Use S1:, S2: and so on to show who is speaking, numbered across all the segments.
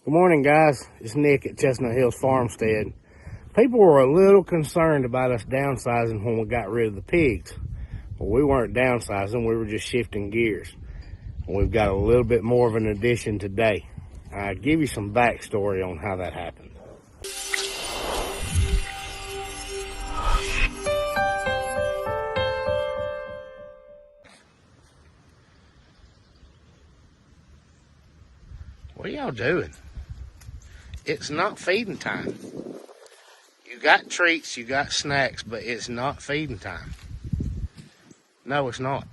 S1: Good morning, guys. It's Nick at Chestnut Hills Farmstead. People were a little concerned about us downsizing when we got rid of the pigs. Well, we weren't downsizing, we were just shifting gears. We've got a little bit more of an addition today. I'll give you some backstory on how that happened. What are y'all doing? It's not feeding time. You got treats, you got snacks, but it's not feeding time. No, it's not.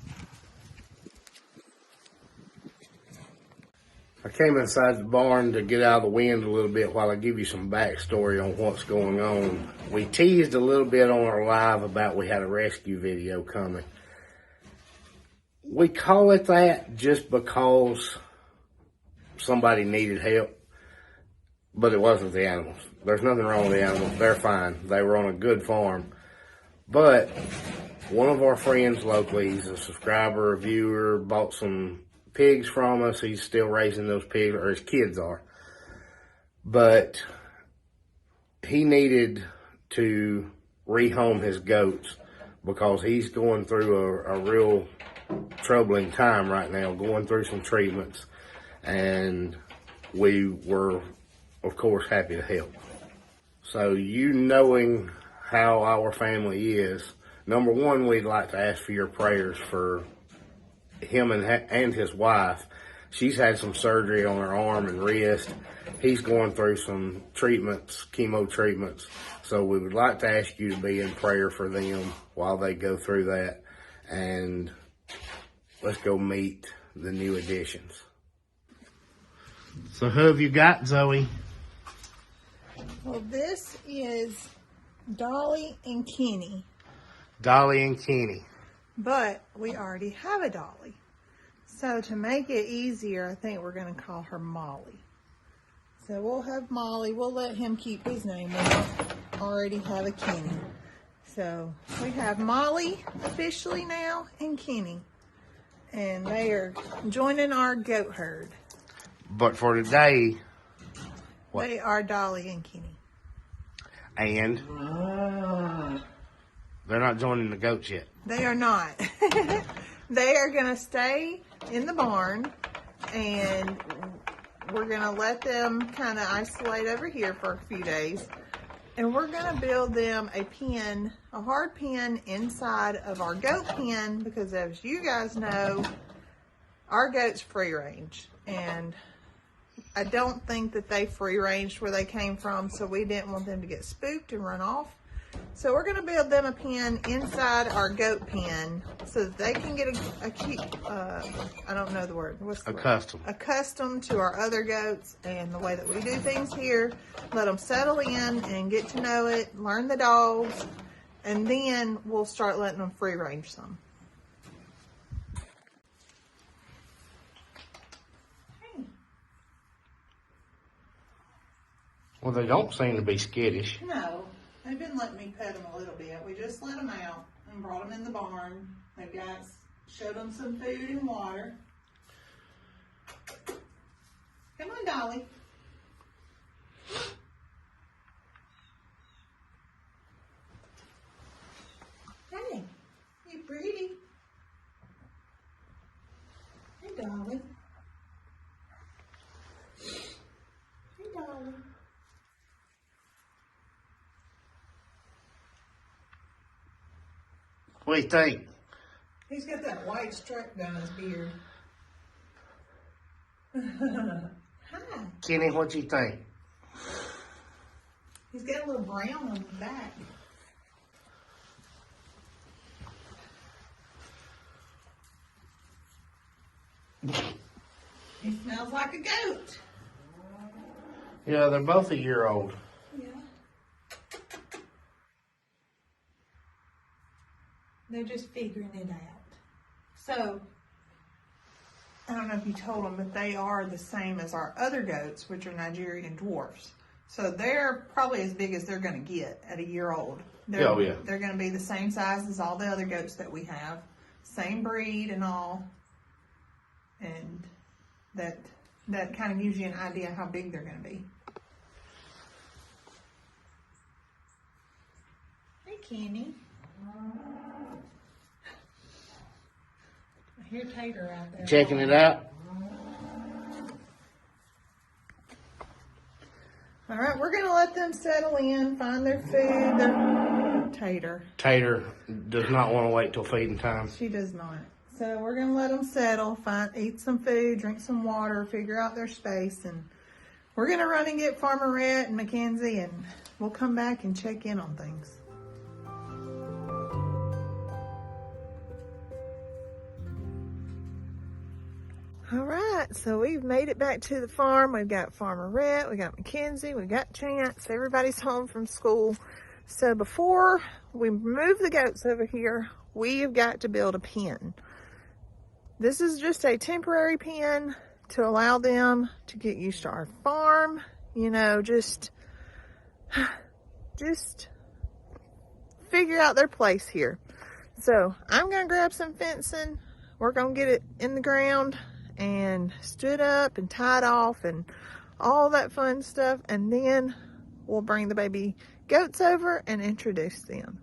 S1: I came inside the barn to get out of the wind a little bit while I give you some backstory on what's going on. We teased a little bit on our live about we had a rescue video coming. We call it that just because somebody needed help, but it wasn't the animals. There's nothing wrong with the animals. They're fine. They were on a good farm. But one of our friends locally, he's a subscriber, a viewer, bought some pigs from us. He's still raising those pigs, or his kids are. But he needed to rehome his goats because he's going through a real troubling time right now, going through some treatments. And we were, of course, happy to help. So you knowing how our family is, number one, we'd like to ask for your prayers for him and his wife. She's had some surgery on her arm and wrist. He's going through some treatments, chemo treatments. So we would like to ask you to be in prayer for them while they go through that. And let's go meet the new additions. So who have you got, Zoe?
S2: Well, this is Dolly and Kenny.
S1: Dolly and Kenny.
S2: But we already have a Dolly. So to make it easier, I think we're going to call her Molly. So we'll have Molly. We'll let him keep his name. We already have a Kenny. So we have Molly officially now and Kenny. And they are joining our goat herd.
S1: But for today, what?
S2: They are Dolly and Kenny.
S1: And they're not joining the goats yet.
S2: They are not. They are going to stay in the barn, and we're going to let them kind of isolate over here for a few days. And we're going to build them a pen, a hard pen inside of our goat pen, because as you guys know, our goats free range. And I don't think that they free ranged where they came from, so we didn't want them to get spooked and run off. So we're going to build them a pen inside our goat pen so that they can get I don't know the word. What's the word? Accustomed to our other goats and the way that we do things here. Let them settle in and get to know it, learn the dogs, and then we'll start letting them free range some.
S1: Well, they don't seem to be skittish.
S2: No, they've been letting me pet them a little bit. We just let them out and brought them in the barn. Showed them some food and water. Come on, Dolly. Hey, you pretty. Hey, Dolly. Hey, Dolly.
S1: What do you think?
S2: He's got that white stripe down his beard. Hi.
S1: Kenny, what do you think?
S2: He's got a little brown on his back. He smells like a goat.
S1: Yeah, they're both a year old.
S2: Yeah. They're just figuring it out. So, I don't know if you told them, but they are the same as our other goats, which are Nigerian dwarfs. So they're probably as big as they're going to get at a year old. They're going to be the same size as all the other goats that we have. Same breed and all. And that that kind of gives you an idea how big they're going to be. Hey, Kenny. I hear Tater out there.
S1: Checking it out.
S2: All right, we're going to let them settle in, find their food. Their Tater.
S1: Tater does not want to wait till feeding time.
S2: She does not. So we're going to let them settle, eat some food, drink some water, figure out their space, and we're going to run and get Farmer Rhett and Mackenzie, and we'll come back and check in on things. All right, so we've made it back to the farm. We've got Farmer Rhett, we got Mackenzie, we got Chance. Everybody's home from school. So before we move the goats over here, we've got to build a pen. This is just a temporary pen to allow them to get used to our farm. You know, just figure out their place here. So I'm gonna grab some fencing. We're gonna get it in the ground and stood up and tied off and all that fun stuff, and then we'll bring the baby goats over and introduce them.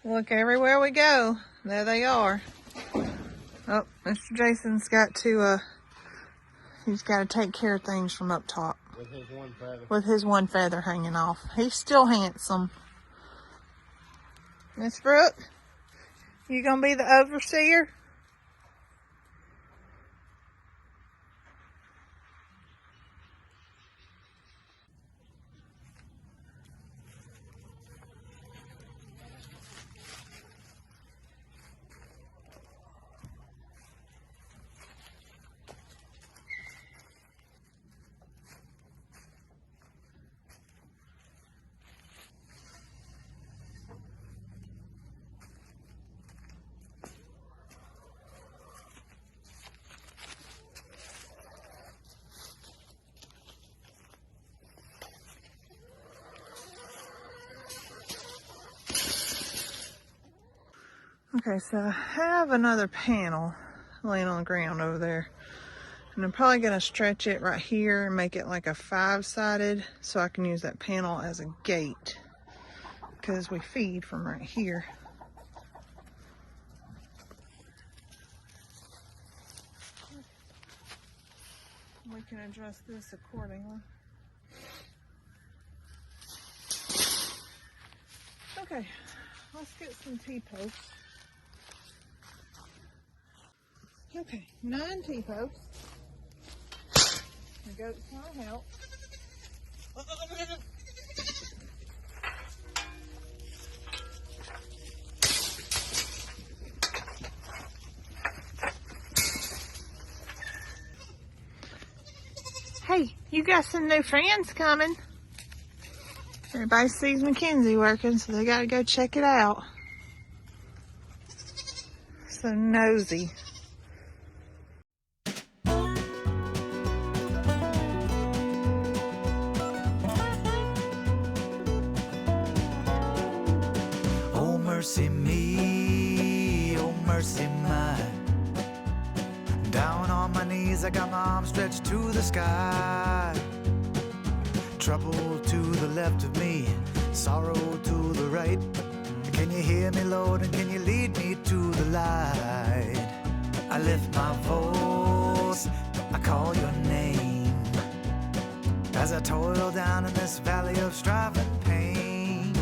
S2: Look, everywhere we go, there they are. Oh, Mr. Jason's got to, he's got to take care of things from up top.
S1: With his one feather.
S2: With his one feather hanging off. He's still handsome. Miss Brooke, you gonna be the overseer? Okay, so I have another panel laying on the ground over there. And I'm probably going to stretch it right here and make it like a 5-sided so I can use that panel as a gate. Because we feed from right here. We can adjust this accordingly. Okay, let's get some T-posts. Okay, 9 T-posts. The goats want to help. Hey, you got some new friends coming. Everybody sees Mackenzie working, so they gotta go check it out. So nosy.
S3: Oh, mercy me, oh, mercy mine. Down on my knees, I got my arms stretched to the sky. Trouble to the left of me, sorrow to the right. Can you hear me, Lord, and can you lead me to the light? I lift my voice, I call your name, as I toil down in this valley of strife and pain.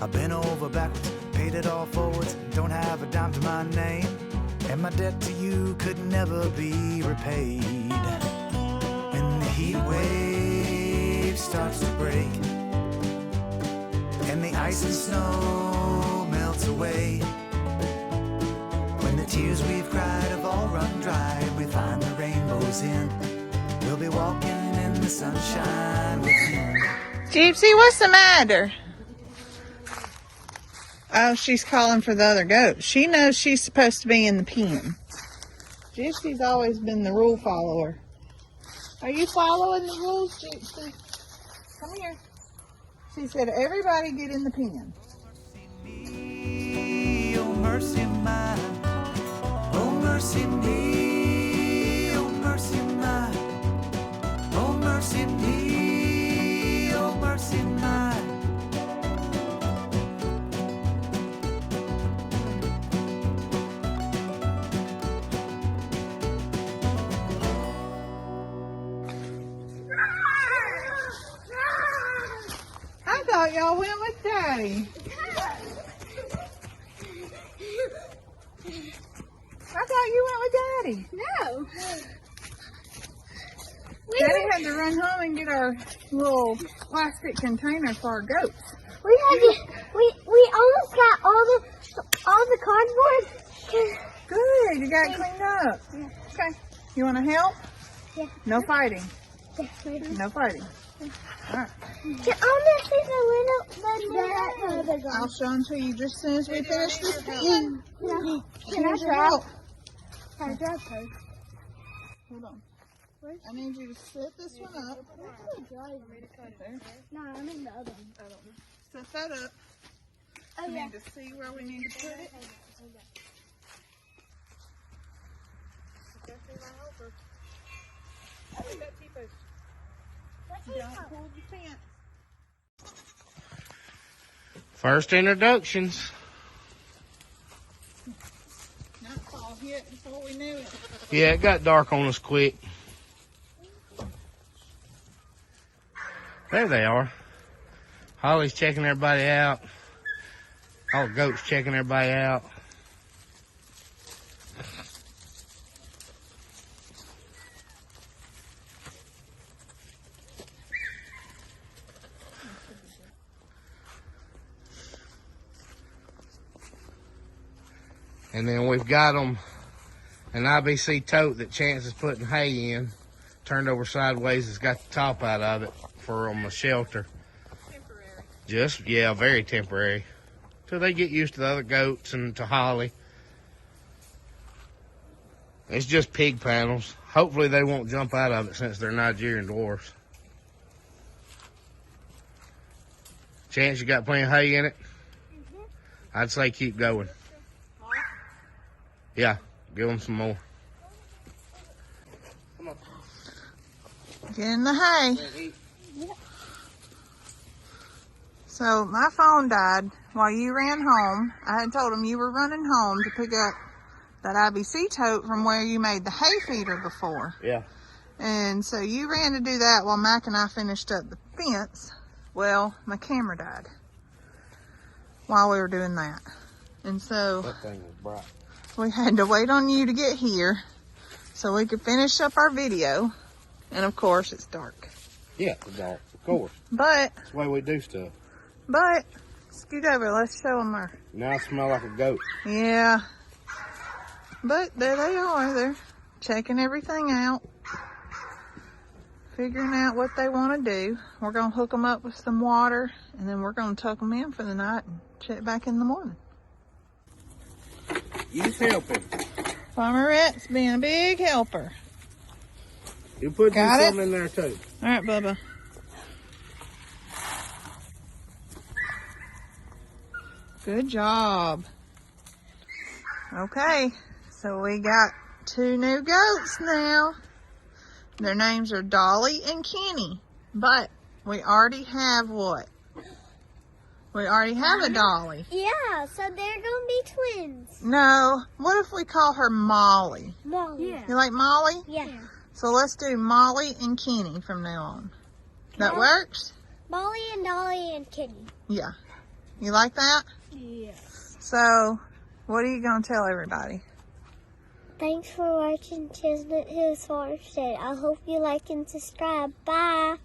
S3: I've been over backwards, paid it all forwards, don't have a dime to my name, and my debt to you could never be repaid. When the heat wave starts to break, and the ice and snow melts away, when the tears we've cried have all run dry, and we find the rainbow's end, we'll be walking in the sunshine with him.
S2: Gypsy, what's the matter? Oh, she's calling for the other goat. She knows she's supposed to be in the pen. Gypsy's always been the rule follower. Are you following the rules, Gypsy? Come here. She said, everybody get in the pen.
S3: Oh, mercy mine. Oh, mercy me. Oh, mercy mine. Oh, mercy me. Oh, mercy mine.
S2: I thought y'all went with Daddy. I thought you went with Daddy.
S4: No.
S2: Daddy had to run home and get our little plastic container for our goats.
S4: We almost got all the cardboard.
S2: Good, you got it cleaned up.
S4: Yeah.
S2: Okay, you want to help?
S4: Yeah.
S2: No fighting.
S4: Yeah, maybe.
S2: No fighting. All right.
S4: Can I see the little
S2: I'll show them to you just as soon as we finish this pen.
S4: Can
S2: Here's your help.
S4: Can I drive code?
S2: Hold on. I need you to set this one up. There.
S4: No, I'm in the other one.
S2: Set that up.
S4: Oh,
S2: We
S4: yeah.
S2: need to see where we need to put it. Don't pull the fence.
S1: First introductions.
S2: Nightfall hit before we knew it.
S1: Yeah, it got dark on us quick. There they are. Holly's checking everybody out. All the goats checking everybody out. And then we've got them an IBC tote that Chance is putting hay in, turned over sideways. It's got the top out of it for a shelter.
S2: Temporary.
S1: Just, yeah, very temporary. Till they get used to the other goats and to Holly. It's just pig panels. Hopefully they won't jump out of it since they're Nigerian dwarfs. Chance, you got plenty of hay in it? I'd say keep going. Yeah, give them some more. Come on.
S2: Get in the hay. So my phone died while you ran home. I had told him you were running home to pick up that IBC tote from where you made the hay feeder before.
S1: Yeah.
S2: And so you ran to do that while Mac and I finished up the fence. Well, my camera died while we were doing that. And so
S1: That thing was bright.
S2: we had to wait on you to get here so we could finish up our video. And of course, it's dark.
S1: Yeah, it's dark, of course.
S2: But,
S1: That's the way we do stuff.
S2: scoot over. Let's show them our...
S1: Now I smell like a goat.
S2: Yeah. But there they are. They're checking everything out. Figuring out what they want to do. We're going to hook them up with some water. And then we're going to tuck them in for the night and check back in the morning.
S1: He's helping.
S2: Farmer Rhett's being a big helper.
S1: You put
S2: Got it?
S1: some in there too.
S2: All right, Bubba. Good job. Okay, so we got 2 new goats now. Their names are Dolly and Kenny. But we already have what? We already have a Dolly.
S4: Yeah, so they're gonna be twins.
S2: No, what if we call her Molly?
S4: Molly. Yeah.
S2: You like Molly?
S4: Yeah.
S2: So let's do Molly and Kenny from now on. That
S4: Yeah.
S2: works?
S4: Molly and Dolly and Kitty.
S2: Yeah. You like that?
S4: Yeah.
S2: So, what are you going to tell everybody?
S4: Thanks for watching Chestnut Hills Farmstead. I hope you like and subscribe. Bye.